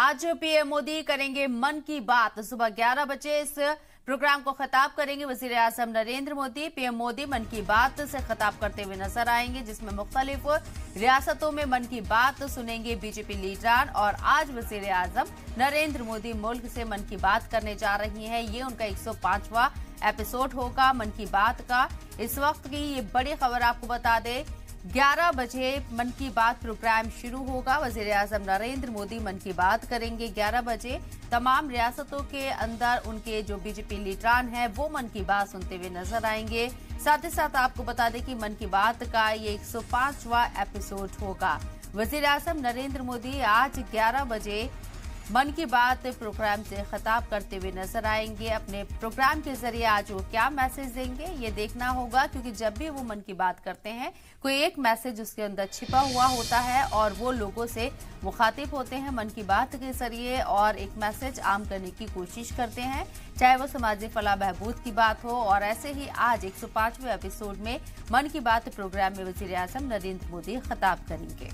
आज पीएम मोदी करेंगे मन की बात। सुबह 11 बजे इस प्रोग्राम को खिताब करेंगे वजीर आजम नरेंद्र मोदी। पीएम मोदी मन की बात से खिताब करते हुए नजर आएंगे, जिसमें मुख्तलिफ रियासतों में मन की बात सुनेंगे बीजेपी लीडरान। और आज वजीर आजम नरेंद्र मोदी मुल्क से मन की बात करने जा रही हैं। ये उनका 105वां एपिसोड होगा मन की बात का। इस वक्त की ये बड़ी खबर आपको बता दें, 11 बजे मन की बात प्रोग्राम शुरू होगा। वजीर आजम नरेंद्र मोदी मन की बात करेंगे 11 बजे। तमाम रियासतों के अंदर उनके जो बीजेपी लीडरान हैं वो मन की बात सुनते हुए नजर आएंगे। साथ ही साथ आपको बता दें कि मन की बात का ये 105वां एपिसोड होगा। वजीर आजम नरेंद्र मोदी आज 11 बजे मन की बात प्रोग्राम से खिताब करते हुए नजर आएंगे। अपने प्रोग्राम के जरिए आज वो क्या मैसेज देंगे ये देखना होगा, क्योंकि जब भी वो मन की बात करते हैं कोई एक मैसेज उसके अंदर छिपा हुआ होता है और वो लोगों से मुखातिब होते हैं मन की बात के जरिए और एक मैसेज आम करने की कोशिश करते हैं, चाहे वो समाजी फलाह बहबूद की बात हो। और ऐसे ही आज 105वें एपिसोड में मन की बात प्रोग्राम में वजीर आजम नरेंद्र मोदी खिताब करेंगे।